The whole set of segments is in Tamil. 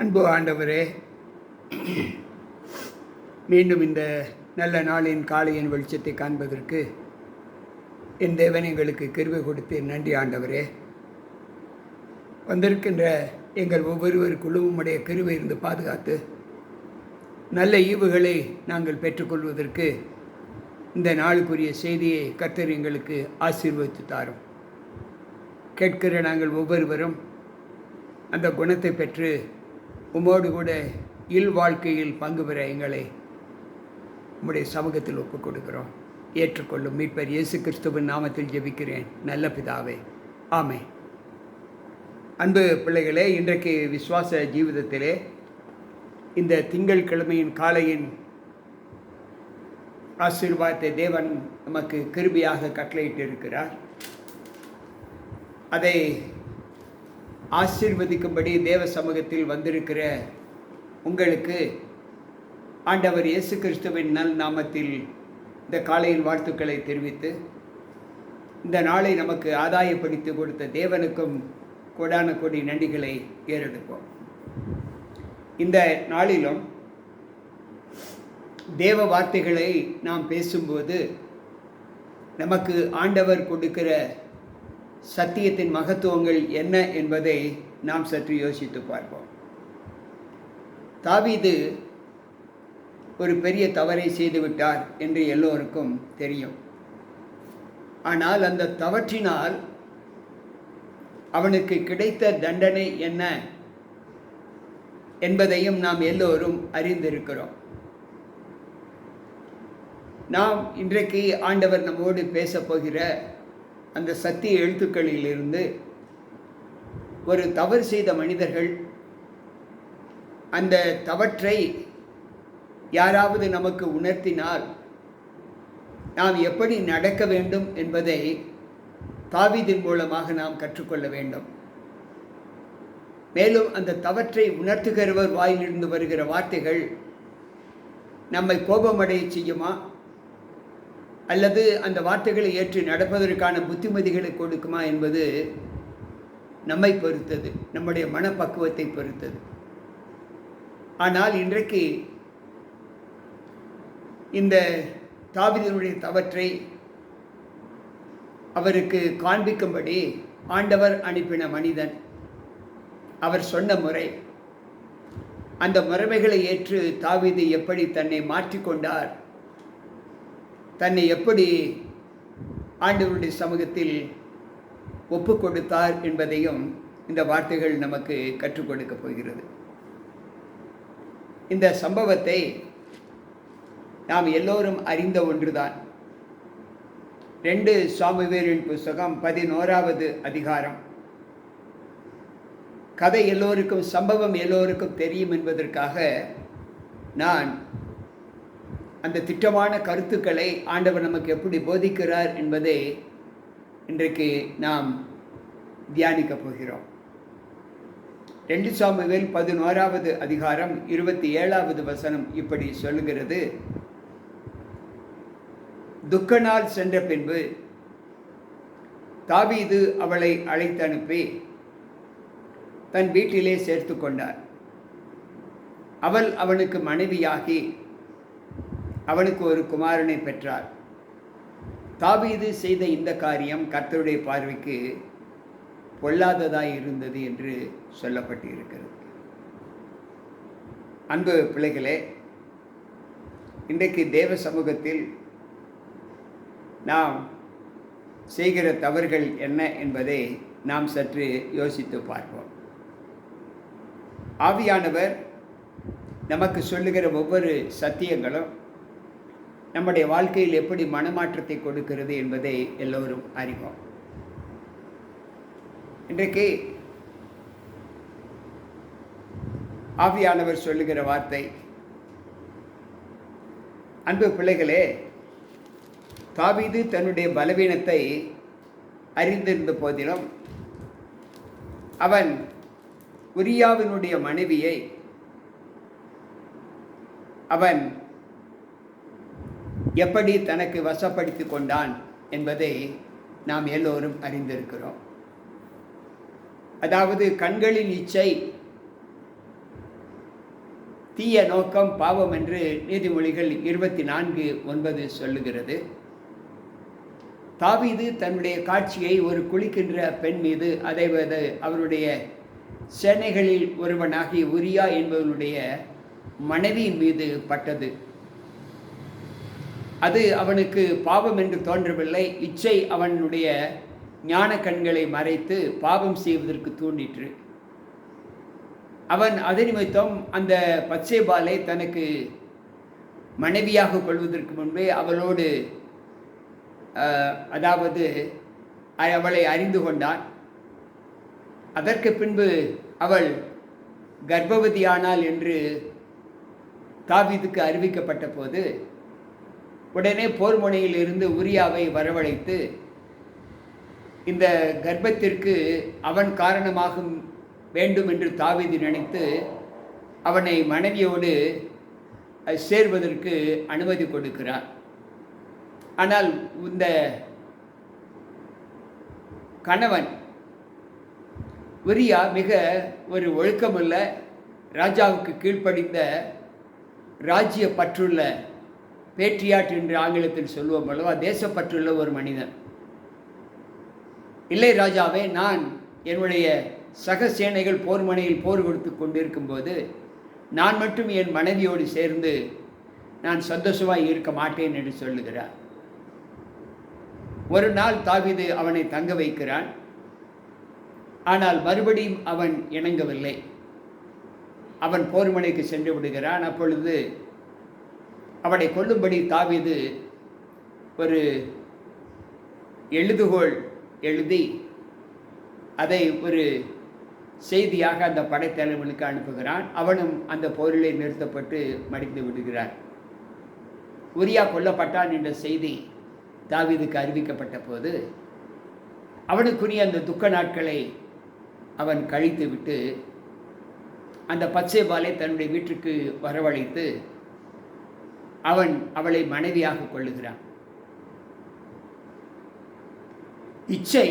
அன்பு ஆண்டவரே, மீண்டும் இந்த நல்ல நாளின் காலையின் வெளிச்சத்தை காண்பதற்கு என் தேவன் எங்களுக்கு கிருபை கொடுத்து நன்றி ஆண்டவரே. வந்திருக்கின்ற எங்கள் ஒவ்வொருவருக்குள்ளும் உம்முடைய கிருபை இருந்து பாதுகாத்து நல்ல ஈவுகளை நாங்கள் பெற்றுக்கொள்வதற்கு இந்த நாளுக்குரிய செய்தியை கர்த்தர் எங்களுக்கு ஆசீர்வதித்து தாரும். கேட்கிற நாங்கள் ஒவ்வொருவரும் அந்த குணத்தை பெற்று உம்மோடு கூட வாழ்க்கையில் பங்கு பெற எங்களை உம்முடைய சமூகத்தில் ஒப்புக் கொடுக்கிறோம். ஏற்றுக்கொள்ளும் மீட்பர் இயேசு கிறிஸ்துவின் நாமத்தில் ஜெபிக்கிறேன் நல்ல பிதாவே, ஆமென். அன்பு பிள்ளைகளே, இன்றைக்கு விசுவாச ஜீவிதத்திலே இந்த திங்கள் கிழமையின் காலையின் ஆசீர்வாதத்தை தேவன் நமக்கு கிருபையாக கட்டளையிட்டு இருக்கிறார். அதை ஆசீர்வதிக்கும்படி தேவ சமூகத்தில் வந்திருக்கிற உங்களுக்கு ஆண்டவர் இயேசு கிறிஸ்துவின் நல் நாமத்தில் இந்த காலையின் வாழ்த்துக்களை தெரிவித்து இந்த நாளை நமக்கு ஆதாயப்படுத்தி கொடுத்த தேவனுக்கும் கோடான கோடி நன்றிகளை ஏறெடுப்போம். இந்த நாளிலும் தேவ வார்த்தைகளை நாம் பேசும்போது நமக்கு ஆண்டவர் கொடுக்கிற சத்தியத்தின் மகத்துவங்கள் என்ன என்பதை நாம் சற்று யோசித்து பார்ப்போம். தாவீது ஒரு பெரிய தவறை செய்துவிட்டார் என்று எல்லோருக்கும் தெரியும். ஆனால் அந்த தவற்றினால் அவனுக்கு கிடைத்த தண்டனை என்ன என்பதையும் நாம் எல்லோரும் அறிந்திருக்கிறோம். நாம் இன்றைக்கு ஆண்டவர் நம்மோடு பேசப்போகிற அந்த சத்திய எழுத்துக்களிலிருந்து ஒரு தவறு செய்த மனிதர்கள் அந்த தவற்றை யாராவது நமக்கு உணர்த்தினால் நாம் எப்படி நடக்க வேண்டும் என்பதை தாவீதின் மூலமாக நாம் கற்றுக்கொள்ள வேண்டும். மேலும் அந்த தவற்றை உணர்த்துகிறவர் வாயிலிருந்து வருகிற வார்த்தைகள் நம்மை கோபமடைய செய்யுமா, அல்லது அந்த வார்த்தைகளை ஏற்று நடப்பதற்கான புத்திமதிகளை கொடுக்குமா என்பது நம்மை பொறுத்தது, நம்முடைய மனப்பக்குவத்தை பொறுத்தது. ஆனால் இன்றைக்கு இந்த தாவீதினுடைய தவற்றை அவருக்கு காண்பிக்கும்படி ஆண்டவர் அனுப்பின மனிதன், அவர் சொன்ன முறை, அந்த முறைமைகளை ஏற்று தாவீது எப்படி தன்னை மாற்றிக்கொண்டார், தன்னை எப்படி ஆண்டவருடைய சமூகத்தில் ஒப்பு கொடுத்தார் என்பதையும் இந்த வார்த்தைகள் நமக்கு கற்றுக் கொடுக்க போகிறது. இந்த சம்பவத்தை நாம் எல்லோரும் அறிந்த ஒன்றுதான். 2 சாமுவேலின் புஸ்தகம் 11வது அதிகாரம். கதை எல்லோருக்கும், சம்பவம் எல்லோருக்கும் தெரியும் என்பதற்காக நான் அந்த திட்டமான கருத்துக்களை ஆண்டவர் நமக்கு எப்படி போதிக்கிறார் என்பதை இன்றைக்கு நாம் தியானிக்கப் போகிறோம். 2 சாமுவேல் 11வது அதிகாரம் 27வது வசனம் இப்படி சொல்லுகிறது: துக்க நாள் சென்ற பின்பு தாவீது அவளை அழைத்தனுப்பி தன் வீட்டிலே சேர்த்து கொண்டார். அவள் அவனுக்கு மனைவியாகி அவனுக்கு ஒரு குமாரனை பெற்றார். தாவீது செய்த இந்த காரியம் கர்த்தருடைய பார்வைக்கு பொல்லாததாய் இருந்தது என்று சொல்லப்பட்டு இருக்கிறது. அன்பு பிள்ளைகளே, இன்றைக்கு தேவ சமூகத்தில் நாம் செய்கிற தவறுகள் என்ன என்பதை நாம் சற்று யோசித்து பார்ப்போம். ஆவியானவர் நமக்கு சொல்லுகிற ஒவ்வொரு சத்தியங்களும் நம்முடைய வாழ்க்கையில் எப்படி மனமாற்றத்தை கொடுக்கிறது என்பதை எல்லோரும் அறிவோம். இன்றைக்கு ஆவியானவர் சொல்லுகிற வார்த்தை, அன்பு பிள்ளைகளே, தாவீது தன்னுடைய பலவீனத்தை அறிந்திருந்த போதிலும் அவன் உரியாவினுடைய மனைவியை அவன் எப்படி தனக்கு வசப்படுத்தி கொண்டான் என்பதை நாம் எல்லோரும் அறிந்திருக்கிறோம். அதாவது கண்களின் இச்சை தீய நோக்கம் பாவம் என்று நீதிமொழிகள் 24:9 சொல்லுகிறது. தாவீது தன்னுடைய காட்சியை ஒரு குளிக்கின்ற பெண் மீது, அதாவது அவருடைய சேனைகளில் ஒருவனாகிய உரியா என்பவனுடைய மனைவியின் மீது பட்டது. அது அவனுக்கு பாவம் என்று தோன்றவில்லை. இச்சை அவனுடைய ஞான கண்களை மறைத்து பாவம் செய்வதற்கு தூண்டிற்று. அவன் அது நிமித்தம் அந்த பத்சேபாலை தனக்கு மனைவியாக கொள்வதற்கு முன்பே அவளோடு அதாவது அவளை அறிந்து கொண்டான். அதற்கு பின்பு அவள் கர்ப்பவதியானாள் என்று தாவீதுக்கு அறிவிக்கப்பட்ட போது உடனே போர் முனையில் இருந்து உரியாவை வரவழைத்து இந்த கர்ப்பத்திற்கு அவன் காரணமாகும் வேண்டும் என்று தாவீது நினைத்து அவனை மனைவியோடு சேர்வதற்கு அனுமதி கொடுக்கிறார். ஆனால் இந்த கணவன் உரியா மிக ஒரு ஒழுக்கமுள்ள, ராஜாவுக்கு கீழ்ப்படிந்த, ராஜ்ய பற்றுள்ள, பேட்ரியாட் என்று ஆங்கிலத்தில் சொல்லுவோம் அல்லவா, தேசப்பற்றுள்ள ஒரு மனிதன். இல்லை ராஜாவே, நான் என்னுடைய சக சேனைகள் போர் முனையில் போர் கொடுத்து கொண்டிருக்கும்போது நான் மட்டும் என் மனைவியோடு சேர்ந்து நான் சந்தோஷமாக இருக்க மாட்டேன் என்று சொல்லுகிறார். ஒரு நாள் தாவீது அவனை தங்க வைக்கிறான். ஆனால் மறுபடியும் அவன் இணங்கவில்லை. அவன் போர்முனைக்கு சென்று விடுகிறான். அப்பொழுது அவனை கொல்லும்படி தாவீது ஒரு எழுதுகோள் எழுதி அதை ஒரு செய்தியாக அந்த படைத்தலைவனுக்கு அனுப்புகிறான். அவனும் அந்த போரிலே நிறுத்தப்பட்டு மடிந்து விடுகிறான். உரியா கொல்லப்பட்டான் என்ற செய்தி தாவீதுக்கு அறிவிக்கப்பட்ட போது அவனுக்குரிய அந்த துக்க நாட்களை அவன் கழித்து விட்டு அந்த பத்சேபாலை தன்னுடைய வீட்டுக்கு வரவழைத்து அவளை மனைவியாக கொள்ளுகிறான். இச்சை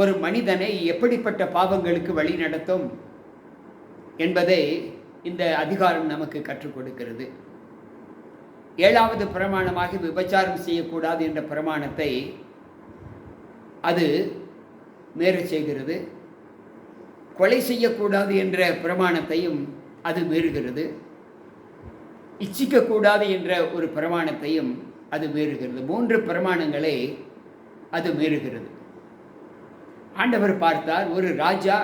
ஒரு மனிதனை எப்படிப்பட்ட பாவங்களுக்கு வழி நடத்தும் என்பதை இந்த அதிகாரம் நமக்கு கற்றுக் கொடுக்கிறது. 7வது பிரமாணமாக விபச்சாரம் செய்யக்கூடாது என்ற பிரமாணத்தை அது மீறச் செய்கிறது. கொலை செய்யக்கூடாது என்ற பிரமாணத்தையும் அது மீறுகிறது. இச்சிக்கக்கூடாது என்ற ஒரு பிரமாணத்தையும் அது மீறுகிறது. 3 பிரமாணங்களை அது மீறுகிறது. ஆண்டவர் பார்த்தார், ஒரு ராஜா,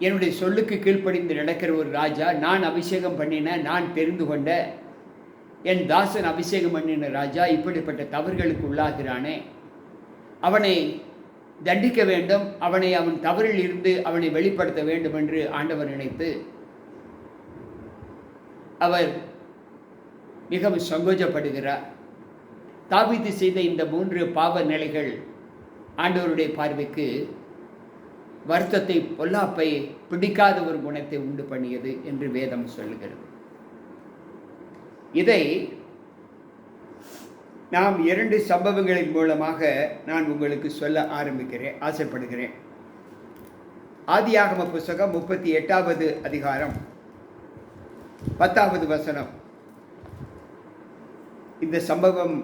என்னுடைய சொல்லுக்கு கீழ்ப்படிந்து நடக்கிற ஒரு ராஜா, நான் அபிஷேகம் பண்ணின, நான் தெரிந்து கொண்ட என் தாசன் அபிஷேகம் பண்ணின ராஜா இப்படிப்பட்ட தவறுகளுக்கு உள்ளாகிறானே, அவனை தண்டிக்க வேண்டும், அவன் தவறில் இருந்து அவனை வெளிப்படுத்த வேண்டும் என்று ஆண்டவர் நினைத்து அவர் மிகவும் சங்கோஜப்படுகிறார். தாவீது செய்த இந்த 3 பாவ நிலைகள் ஆண்டவருடைய பார்வைக்கு வருத்தத்தை, பொல்லாப்பை, பிடிக்காத ஒரு குணத்தை உண்டு பண்ணியது என்று வேதம் சொல்லுகிறது. இதை நாம் 2 சம்பவங்களின் மூலமாக நான் உங்களுக்கு சொல்ல ஆசைப்படுகிறேன். ஆதியாகம புஸ்தகம் 38வது அதிகாரம் 10வது வசனம். இந்த சம்பவம்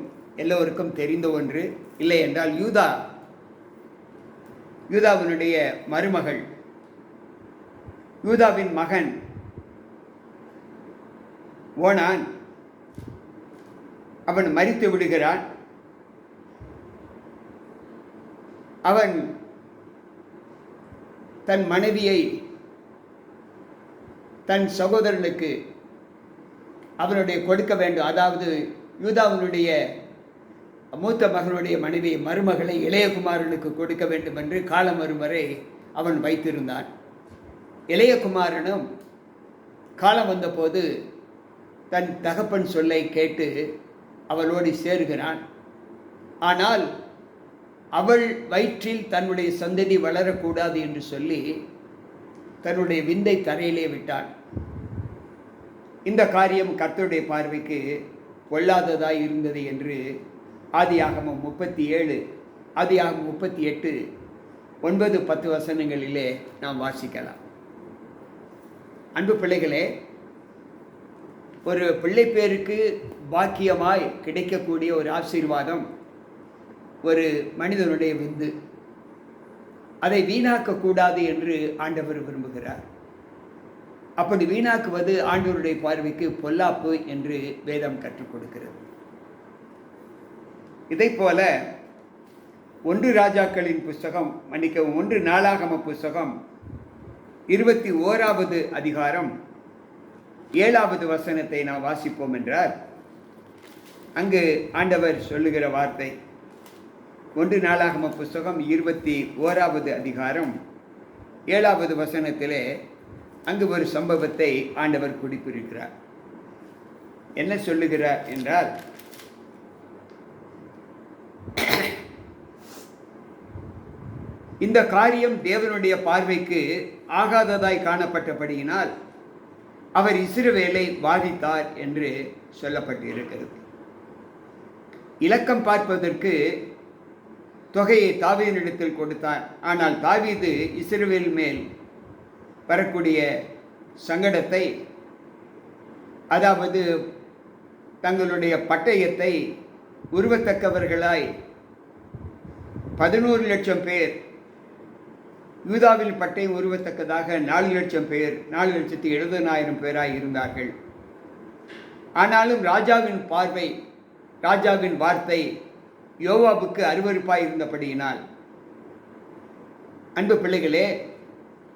எல்லோருக்கும் தெரிந்த ஒன்று. இல்லை என்றால் யூதாவினுடைய மருமகள், யூதாவின் மகன் ஓனான், அவன் மரித்து விடுகிறான். அவன் தன் மனைவியை தன் சகோதரனுக்கு அவனுடைய கொடுக்க வேண்டும். அதாவது யூதாவினுடைய மூத்த மகனுடைய மனைவி மருமகளை இளையகுமாரனுக்கு கொடுக்க வேண்டும் என்று காலம் வரும் வரை அவன் வைத்திருந்தான். இளையகுமாரனும் காலம் வந்தபோது தன் தகப்பன் சொல்லை கேட்டு அவளோடு சேருகிறான். ஆனால் அவள் வயிற்றில் தன்னுடைய சந்ததி வளரக்கூடாது என்று சொல்லி தன்னுடைய விந்தை தரையிலே விட்டான். இந்த காரியம் கர்த்தருடைய பார்வைக்கு பொல்லாததாய் இருந்தது என்று ஆதியாகமம் 38, ஆதியாகமம் 38, 9-10 வசனங்களிலே நாம் வாசிக்கலாம். அன்பு பிள்ளைகளே, ஒரு பிள்ளை பேருக்கு பாக்கியமாய் கிடைக்கக்கூடிய ஒரு ஆசீர்வாதம் ஒரு மனிதனுடைய விந்து. அதை வீணாக்கக்கூடாது என்று ஆண்டவர் விரும்புகிறார். அப்படி வீணாக்குவது ஆண்டவருடைய பார்வைக்கு பொல்லாப்பு என்று வேதம் கற்றுக் கொடுக்கிறது. இதை போல 1 ராஜாக்களின் புஸ்தகம், மன்னிக்கவும், 1 நாளாகம புஸ்தகம் 21வது அதிகாரம் 7வது வசனத்தை நாம் வாசிப்போம் என்றால், அங்கு ஆண்டவர் சொல்லுகிற வார்த்தை 1 நாளாகம புஸ்தகம் 21வது அதிகாரம் 7வது வசனத்திலே அங்கு ஒரு சம்பவத்தை ஆண்டவர் குறிப்பிடுகிறார். என்ன சொல்லுகிறார் என்றால், இந்த காரியம் தேவனுடைய பார்வைக்கு ஆகாததாய் காணப்பட்டபடியினால் அவர் இஸ்ரவேலை வாதித்தார் என்று சொல்லப்பட்டிருக்கிறது. இலக்கம் பார்ப்பதற்கு தொகையை தாவீதினிடத்தில் கொடுத்தார். ஆனால் தாவீது இஸ்ரவேல் மேல் வரக்கூடிய சங்கடத்தை, அதாவது தங்களுடைய பட்டயத்தை உருவத்தக்கவர்களாய் 11 லட்சம் பேர், யூதாவில் பட்டயம் உருவத்தக்கதாக 4 லட்சம் பேர், 4,70,000 பேராய் இருந்தார்கள். ஆனாலும் ராஜாவின் பார்வை, ராஜாவின் வார்த்தை யோவாபுக்கு அருவருப்பாய் இருந்தபடியினால், அன்பு பிள்ளைகளே,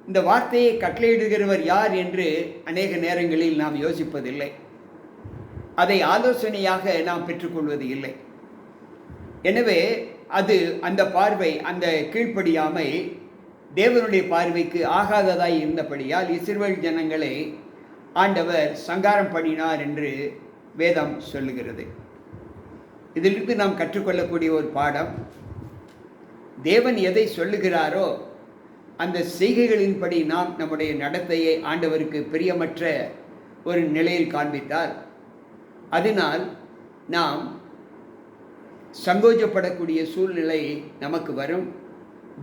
இந்த வார்த்தையை கட்டளையிடுகிறவர் யார் என்று அநேக நேரங்களில் நாம் யோசிப்பதில்லை. அதை ஆலோசனையாக நாம் பெற்றுக்கொள்வது இல்லை. எனவே அது, அந்த பார்வை, அந்த கீழ்ப்படியாமை தேவனுடைய பார்வைக்கு ஆகாததாய் இருந்தபடியால் இஸ்ரவேல் ஜனங்களை ஆண்டவர் சங்காரம் பண்ணினார் என்று வேதம் சொல்லுகிறது. இதிலிருந்து நாம் கற்றுக்கொள்ளக்கூடிய ஒரு பாடம், தேவன் எதை சொல்லுகிறாரோ அந்த செய்கைகளின்படி நாம் நம்முடைய நடத்தையை ஆண்டவருக்கு பிரியமற்ற ஒரு நிலையில் காண்பித்தால் அதனால் நாம் சங்கோஜப்படக்கூடிய சூழ்நிலை நமக்கு வரும்,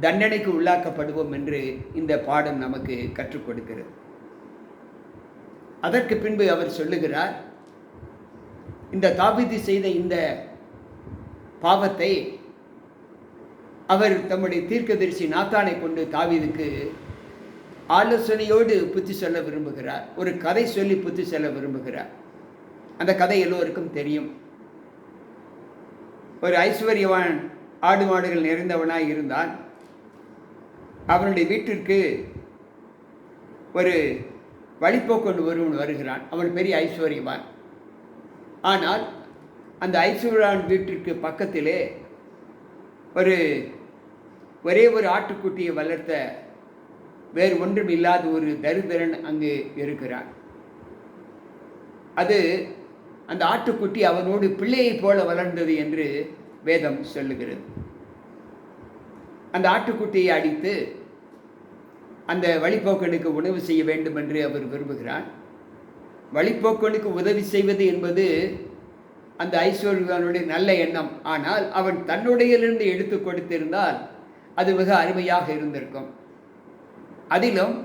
தண்டனைக்கு உள்ளாக்கப்படுவோம் என்று இந்த பாடம் நமக்கு கற்றுக் கொடுக்கிறது. அதற்கு பின்பு அவர் சொல்லுகிறார், இந்த தாவீது செய்த இந்த பாவத்தை அவர் தம்முடைய தீர்க்கதரிசி நாத்தானை கொண்டு தாவீதுக்கு ஆலோசனையோடு புத்தி சொல்ல விரும்புகிறார். ஒரு கதை சொல்லி புத்தி சொல்ல விரும்புகிறார். அந்த கதை எல்லோருக்கும் தெரியும். ஒரு ஐஸ்வர்யவான் ஆடு மாடுகள் நிறைந்தவனாய் இருந்தான். அவனுடைய வீட்டிற்கு ஒரு வழிப்போக்கொண்டு ஒருவன் வருகிறான். அவன் பெரிய ஐஸ்வர்யவான். ஆனால் அந்த ஐஸ்வர்யவான் வீட்டிற்கு பக்கத்திலே ஒரே ஒரு ஆட்டுக்குட்டியை வளர்த்த வேறு ஒன்றும் இல்லாத ஒரு தரித்திரன் அங்கு இருக்கிறான். அந்த ஆட்டுக்குட்டி அவனோடு பிள்ளையைப் போல வளர்ந்தது என்று வேதம் சொல்லுகிறது. அந்த ஆட்டுக்குட்டியை அடித்து அந்த வழிப்போக்கனுக்கு உணவு செய்ய வேண்டும் என்று அவர் விரும்புகிறான். வழிப்போக்கனுக்கு உதவி செய்வது என்பது அந்த ஐஸ்வர்யவானுடைய நல்ல எண்ணம். ஆனால் அவன் தன்னுடையிலிருந்து எடுத்து கொடுத்திருந்தால் அது மிக அருமையாக இருந்திருக்கும். அதிலும்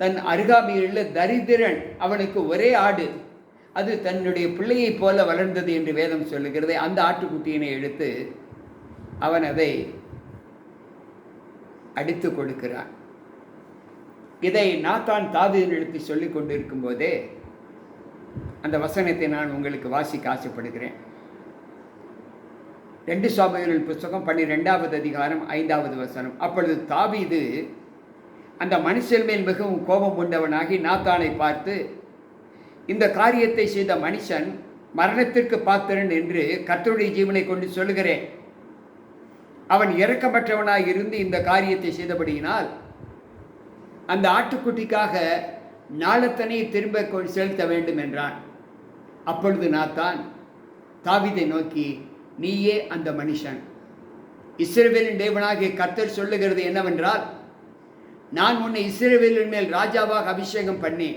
தன் அருகாமையில் தரித்திரன், அவனுக்கு ஒரே ஆடு, அது தன்னுடைய பிள்ளையைப் போல வளர்ந்தது என்று வேதம் சொல்லுகிறது. அந்த ஆட்டுக்குட்டியினை எடுத்து அவன் அதை அடித்து கொடுக்கிறான். இதை நாத்தான் தாவீதினிடத்து சொல்லிக் கொண்டிருக்கும் போதே அந்த வசனத்தை நான் உங்களுக்கு வாசிக்க ஆசைப்படுகிறேன். 2 சாமுவேல் புஸ்தகம் 12வது அதிகாரம் 5வது வசனம். அப்பொழுது தாவீது அந்த மனுஷன் மேல் மிகவும் கோபம் கொண்டவனாகி நாத்தானை பார்த்து, இந்த காரியத்தை செய்த மனுஷன் மரணத்திற்கு பாத்திரன் என்று கர்த்தருடைய ஜீவனை கொண்டு சொல்லுகிறேன். அவன் இரக்கமற்றவனாய் இருந்து இந்த காரியத்தை செய்தபடியினால் அந்த ஆட்டுக்குட்டிக்காக நாளத்தனை திரும்ப செலுத்த வேண்டும் என்றான். அப்பொழுது நாத்தான் தாவீதை நோக்கி, நீயே அந்த மனுஷன். இஸ்ரவேலின் தேவனாகிய கர்த்தர் சொல்லுகிறது என்னவென்றால், நான் உன்னை இஸ்ரவேலின் மேல் ராஜாவாக அபிஷேகம் பண்ணி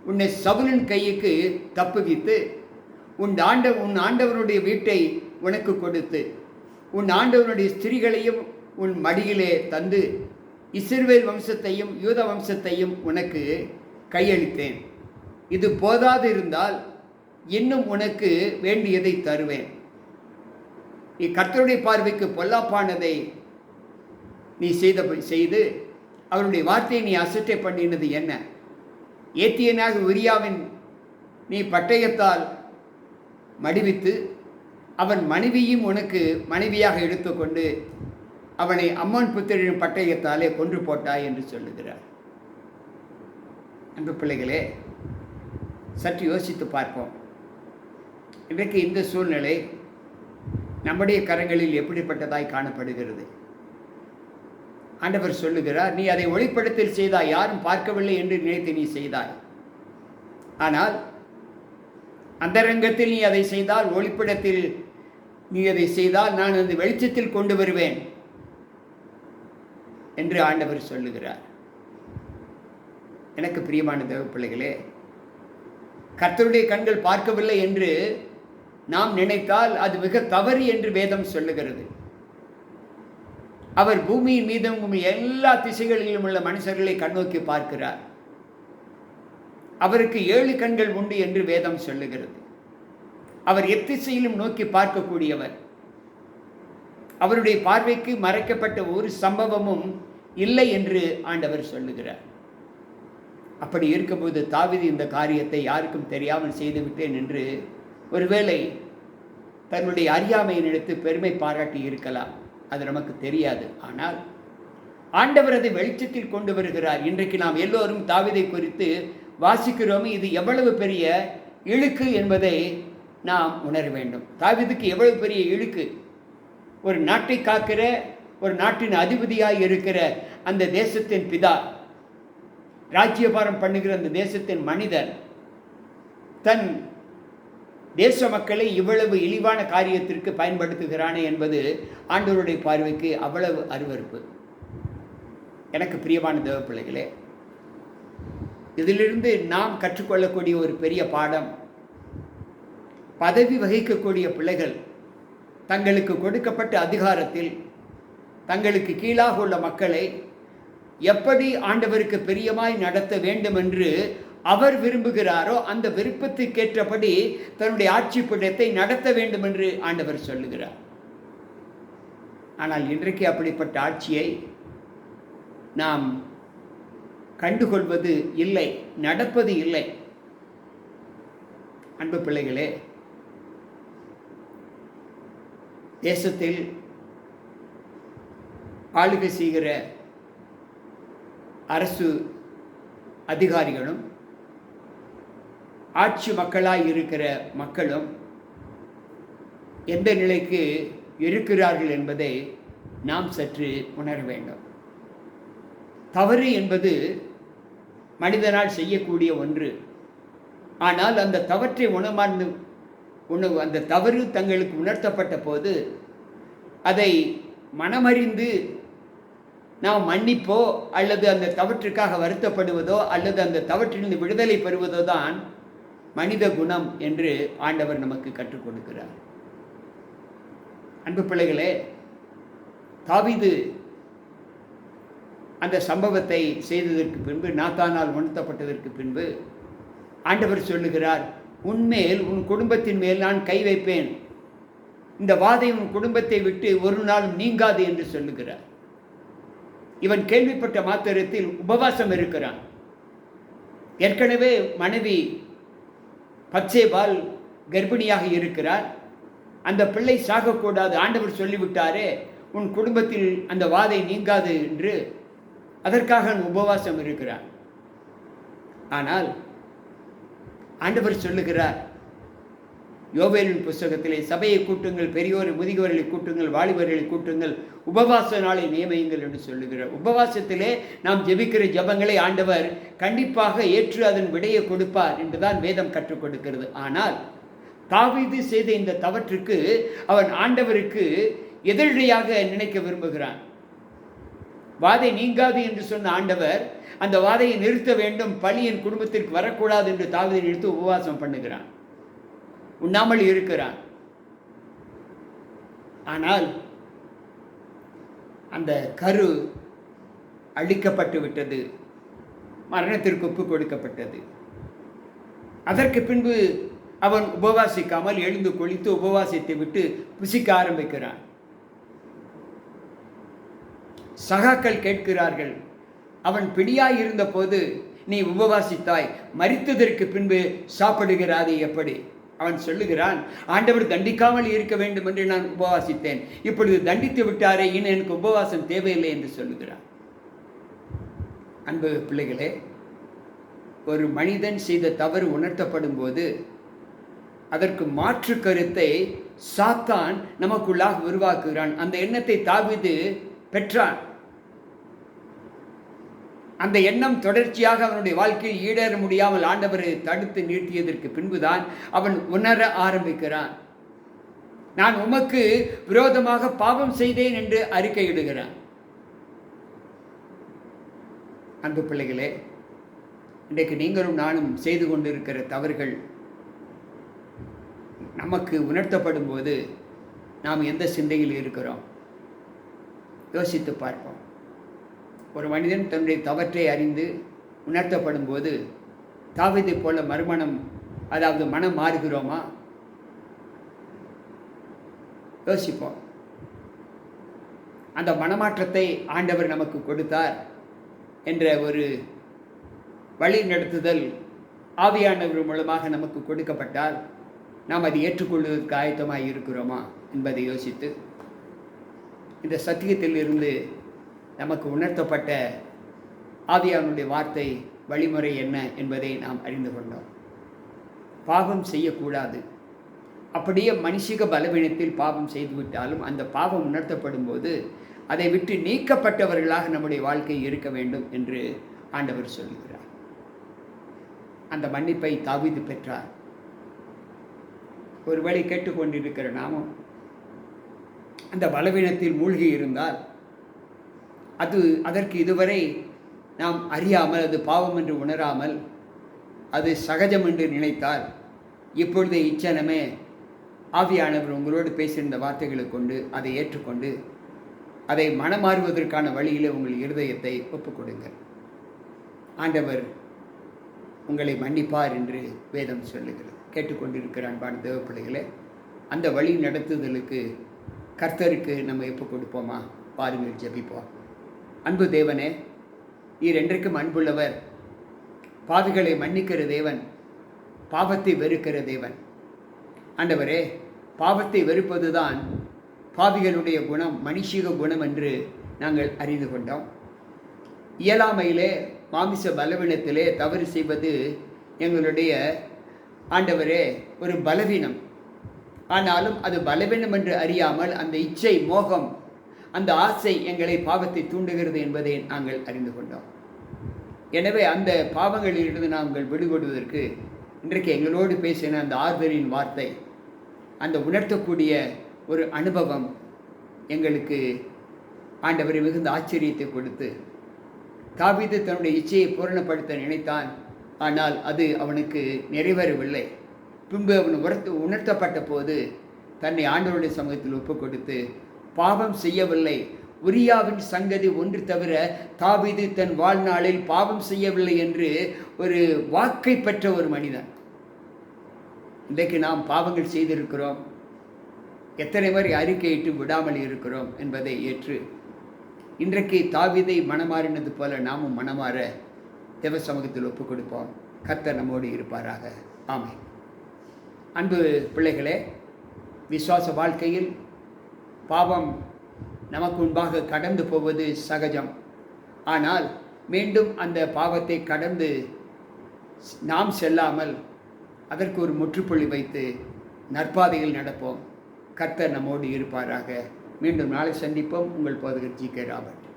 உன்னை சவுலின் கைக்கு தப்புவித்து உன் ஆண்டவனுடைய வீட்டை உனக்கு கொடுத்து உன் ஆண்டவனுடைய ஸ்திரீகளையும் உன் மடியிலே தந்து இஸ்ரவேல் வம்சத்தையும் யூத வம்சத்தையும் உனக்கு கையளித்தேன். இது போதாது இருந்தால் இன்னும் உனக்கு வேண்டியதை தருவேன். நீ கர்த்தருடைய பார்வைக்கு பொல்லாப்பானதை நீ செய்து அவருடைய வார்த்தையை நீ அசட்டை பண்ணினது என்ன? ஏத்தியனாக உரியாவின் நீ பட்டயத்தால் மடிவித்து அவன் மனைவியும் உனக்கு மனைவியாக எடுத்துக்கொண்டு அவனை அம்மன் புத்திரின் பட்டயத்தாலே கொன்று போட்டாய் என்று சொல்லுகிறார். அன்பு பிள்ளைகளே, சற்று யோசித்து பார்ப்போம். இன்றைக்கு இந்த சூழ்நிலை நம்முடைய கரங்களில் எப்படிப்பட்டதாய் காணப்படுகிறது? ஆண்டவர் சொல்லுகிறார், நீ அதை ஒளிப்படத்தில் செய்தாய், யாரும் பார்க்கவில்லை என்று நினைத்து நீ செய்தாய். ஆனால் அந்தரங்கத்தில் நீ அதை செய்தால், ஒளிப்படத்தில் நீ அதை செய்தால் நான் அந்த வெளிச்சத்தில் கொண்டு வருவேன் என்று ஆண்டவர் சொல்லுகிறார். எனக்கு பிரியமான தேவ பிள்ளைகளே, கர்த்தருடைய கண்கள் பார்க்கவில்லை என்று நாம் நினைத்தால் அது மிக தவறு என்று வேதம் சொல்லுகிறது. அவர் பூமியின் மீதும் எல்லா திசைகளிலும் உள்ள மனுஷர்களை கண்ணோக்கி பார்க்கிறார். அவருக்கு 7 கண்கள் உண்டு என்று வேதம் சொல்லுகிறது. அவர் எத்திசையிலும் நோக்கி பார்க்கக்கூடியவர். அவருடைய பார்வைக்கு மறைக்கப்பட்ட ஒரு சம்பவமும் இல்லை என்று ஆண்டவர் சொல்லுகிறார். அப்படி இருக்கும்போது தாவீது இந்த காரியத்தை யாருக்கும் தெரியாமல் செய்துவிட்டேன் என்று ஒருவேளை தன்னுடைய அறியாமையை நினைத்து பெருமை பாராட்டி இருக்கலாம். அது நமக்கு தெரியாது. ஆனால் ஆண்டவர் அதை வெளிச்சத்தில் கொண்டு வருகிறார். இன்றைக்கு நாம் எல்லோரும் தாவீதை குறித்து வாசிக்கிறோம். இது எவ்வளவு பெரிய இழுக்கு என்பதை நாம் உணர வேண்டும். தாவீதுக்கு எவ்வளவு பெரிய இழுக்கு! ஒரு நாட்டை காக்கிற, ஒரு நாட்டின் அதிபதியாய் இருக்கிற அந்த தேசத்தின் பிதா, ராஜ்யபாரம் பண்ணுகிற அந்த தேசத்தின் மனிதன் தன் தேச மக்களை இவ்வளவு இழிவான காரியத்திற்கு பயன்படுத்துகிறானே என்பது ஆண்டவருடைய பார்வைக்கு அவ்வளவு அருவருப்பு. எனக்கு பிரியமான தேவ பிள்ளைகளே, இதிலிருந்து நாம் கற்றுக்கொள்ளக்கூடிய ஒரு பெரிய பாடம், பதவி வகிக்கக்கூடிய பிள்ளைகள் தங்களுக்கு கொடுக்கப்பட்ட அதிகாரத்தில் தங்களுக்கு கீழாக உள்ள மக்களை எப்படி ஆண்டவருக்கு பிரியமாய் நடத்த வேண்டும் என்று அவர் விரும்புகிறாரோ அந்த விருப்பத்துக்கேற்றபடி தன்னுடைய ஆட்சி பீடத்தை நடத்த வேண்டும் என்று ஆண்டவர் சொல்லுகிறார். ஆனால் இன்றைக்கு அப்படிப்பட்ட ஆட்சியை நாம் கண்டுகொள்வது இல்லை, நடப்பது இல்லை. அன்பு பிள்ளைகளே, தேசத்தில் ஆளுகை செய்கிற அரசு அதிகாரிகளும் ஆட்சி மக்களாய் இருக்கிற மக்களும் எந்த நிலைக்கு இருக்கிறார்கள் என்பதை நாம் சற்று உணர வேண்டும். தவறு என்பது மனிதனால் செய்யக்கூடிய ஒன்று. ஆனால் அந்த தவற்றை அந்த தவறு தங்களுக்கு உணர்த்தப்பட்ட போது அதை மனமறிந்து நாம் மன்னிப்போ அல்லது அந்த தவற்றுக்காக வருத்தப்படுவதோ அல்லது அந்த தவற்றிலிருந்து விடுதலை பெறுவதோ தான் மனித குணம் என்று ஆண்டவர் நமக்கு கற்றுக் கொடுக்கிறார். அன்பு பிள்ளைகளே, தாவீது அந்த சம்பவத்தை செய்ததற்கு பின்பு, நாத்தானால் உணர்த்தப்பட்டதற்கு பின்பு ஆண்டவர் சொல்லுகிறார், உன்மேல் உன் குடும்பத்தின் மேல் நான் கை வைப்பேன், இந்த வாதை உன் குடும்பத்தை விட்டு ஒரு நாளும் நீங்காது என்று சொல்லுகிறார். இவன் கேள்விப்பட்ட மாத்திரத்தில் உபவாசம் இருக்கிறான். ஏற்கனவே மனைவி பத்சேபாள் கர்ப்பிணியாக இருக்கிறார். அந்த பிள்ளை சாகக்கூடாது, ஆண்டவர் சொல்லிவிட்டாரே உன் குடும்பத்தில் அந்த வாதை நீங்காது என்று, அதற்காக உபவாசம் இருக்கிறான். ஆனால் ஆண்டவர் சொல்லுகிறார், யோவேலின் புஸ்தகத்திலே, சபையை கூட்டுங்கள், பெரியோரை முதியோர்களை கூட்டுங்கள், வாலிபர்களை கூட்டுங்கள், உபவாச நாளை நியமியுங்கள் என்று சொல்லுகிறார். உபவாசத்திலே நாம் ஜெபிக்கிற ஜெபங்களை ஆண்டவர் கண்டிப்பாக ஏற்று அதன் விடையை கொடுப்பார் என்றுதான் வேதம் கற்றுக் கொடுக்கிறது. ஆனால் தாவீது செய்த இந்த தவற்றுக்கு அவன் ஆண்டவருக்கு எதிரடையாக நினைக்க விரும்புகிறான். வாதை நீங்காது என்று சொன்ன ஆண்டவர் அந்த வாதையை நிறுத்த வேண்டும், பழி என் குடும்பத்திற்கு வரக்கூடாது என்று தாவீதை நிறுத்தி உபவாசம் பண்ணுகிறான், உண்ணாமல் இருக்கிறான். ஆனால் அந்த கரு அழிக்கப்பட்டு விட்டது. மரணத்திற்கு ஒப்பு கொடுக்கப்பட்டது. அதற்கு பின்பு அவன் உபவாசிக்காமல் எழுந்து குளித்து உபவாசித்தை விட்டு புசிக்க ஆரம்பிக்கிறான். சகாக்கள் கேட்கிறார்கள், அவன் பிடியாய் இருந்த போது நீ உபவாசித்தாய், மரித்ததற்கு பின்பு சாப்பிடுகிறாது எப்படி? அவன் சொல்லுகிறான், ஆண்டவர் தண்டிக்காமல் இருக்க வேண்டும் என்று நான் உபவாசித்தேன், இப்பொழுது தண்டித்து விட்டாரே, இன்னும் எனக்கு உபவாசம் தேவையில்லை என்று சொல்லுகிறான். அன்பு பிள்ளைகளே, ஒரு மனிதன் செய்த தவறு உணர்த்தப்படும் போது அதற்கு மாற்று கருத்தை சாத்தான் நமக்குள்ளாக உருவாக்குகிறான். அந்த எண்ணத்தை தாவீது பெற்றான். அந்த எண்ணம் தொடர்ச்சியாக அவனுடைய வாழ்க்கையில் ஈடேற முடியாமல் ஆண்டவரை தடுத்து நிறுத்தியதற்கு பின்புதான் அவன் உணர ஆரம்பிக்கிறான். நான் உமக்கு விரோதமாக பாவம் செய்தேன் என்று அறிக்கையிடுகிறான். அன்பு பிள்ளைகளே, இன்றைக்கு நீங்களும் நானும் செய்து கொண்டிருக்கிற தவறுகள் நமக்கு உணர்த்தப்படும் போது நாம் எந்த சிந்தையில் இருக்கிறோம் யோசித்து பார்ப்போம். ஒரு மனிதன் தன்னுடைய தவற்றை அறிந்து உணர்த்தப்படும் போது தாவீதை போல மறுமணம், அதாவது மனம் மாறுகிறோமா? யோசிப்போம். அந்த மனமாற்றத்தை ஆண்டவர் நமக்கு கொடுத்தார் என்ற ஒரு வழி நடத்துதல் ஆவியானவர் மூலமாக நமக்கு கொடுக்கப்பட்டால் நாம் அதை ஏற்றுக்கொள்வதற்கு ஆயத்தமாக இருக்கிறோமா என்பதை யோசித்து, இந்த சத்தியத்தில் இருந்து நமக்கு உணர்த்தப்பட்ட ஆவியானுடைய வார்த்தை வழிமுறை என்ன என்பதை நாம் அறிந்து கொண்டோம். பாவம் செய்யக்கூடாது. அப்படியே மனுஷிக பலவீனத்தில் பாவம் செய்துவிட்டாலும் அந்த பாவம் உணர்த்தப்படும் போது அதை விட்டு நீக்கப்பட்டவர்களாக நம்முடைய வாழ்க்கை இருக்க வேண்டும் என்று ஆண்டவர் சொல்கிறார். அந்த மன்னிப்பை தாவீது பெற்றார். ஒருவேளை கேட்டுக்கொண்டிருக்கிற நாமும் அந்த பலவீனத்தில் மூழ்கி இருந்தால், அதற்கு இதுவரை நாம் அறியாமல், அது பாவம் என்று உணராமல், அது சகஜம் என்று நினைத்தால், இப்பொழுது இச்சனமே ஆவியானவர் உங்களோடு பேசியிருந்த வார்த்தைகளை கொண்டு அதை ஏற்றுக்கொண்டு அதை மனமாறுவதற்கான வழியில் உங்கள் இருதயத்தை ஒப்புக்கொடுங்கள். ஆண்டவர் உங்களை மன்னிப்பார் என்று வேதம் சொல்லுகிறது. கேட்டுக்கொண்டிருக்கிற அன்பான தேவ பிள்ளைகளே, அந்த வழி நடத்துதலுக்கு கர்த்தருக்கு நம்ம எப்போ கொடுப்போமா? பாருங்கள், ஜெபிப்போம். அன்பு தேவனே, நீர் என்றைக்கும் அன்புள்ளவர், பாவிகளை மன்னிக்கிற தேவன், பாவத்தை வெறுக்கிற தேவன். ஆண்டவரே, பாவத்தை வெறுப்பதுதான் பாவிகளுடைய குணம், மனுஷீக குணம் என்று நாங்கள் அறிந்து கொண்டோம். இயலாமையிலே, மாமிச பலவீனத்திலே தவறு செய்வது எங்களுடைய ஆண்டவரே ஒரு பலவீனம். ஆனாலும் அது பலவீனம் என்று அறியாமல் அந்த இச்சை, மோகம், அந்த ஆசை எங்களை பாவத்தை தூண்டுகிறது என்பதை நாங்கள் அறிந்து கொண்டோம். எனவே அந்த பாவங்களிலிருந்து நாங்கள் விடுபடுவதற்கு இன்றைக்கு எங்களோடு பேசின அந்த ஆறுதலின் வார்த்தை, அந்த உணர்த்தக்கூடிய ஒரு அனுபவம் எங்களுக்கு ஆண்டவரை மிகுந்த ஆச்சரியத்தை கொடுத்து, தாவீது தன்னுடைய இச்சையை பூரணப்படுத்த நினைத்தான். ஆனால் அது அவனுக்கு நிறைவேறவில்லை. பின்பு அவன் உணர்த்தப்பட்ட போது தன்னை ஆண்டவருடைய சமூகத்தில் ஒப்புக் கொடுத்து பாவம் செய்யவில்லை. உரியாவின் சங்கதி ஒன்று தவிர தாவீது தன் வாழ்நாளில் பாவம் செய்யவில்லை என்று ஒரு வாக்கை பெற்ற ஒரு மனிதன். இன்றைக்கு நாம் பாவங்கள் செய்திருக்கிறோம், எத்தனை முறை அறிக்கையிட்டு விடாமல் இருக்கிறோம் என்பதை ஏற்று இன்றைக்கு தாவீதை மனமாறினது போல நாமும் மனமாற தேவ சமூகத்தில் ஒப்புக் கொடுப்போம். கர்த்தர் நம்மோடு இருப்பாராக. ஆமென். அன்பு பிள்ளைகளே, விசுவாச வாழ்க்கையில் பாவம் நமக்கு முன்பாக கடந்து போவது சகஜம். ஆனால் மீண்டும் அந்த பாவத்தை கடந்து நாம் செல்லாமல் அதற்கு ஒரு முற்றுப்புள்ளி வைத்து நற்பாதையில் நடப்போம். கர்த்தர் நம்மோடு இருப்பாராக. மீண்டும் நாளை சந்திப்போம். உங்கள் போதகர் ஜி.கே. ராபர்ட்.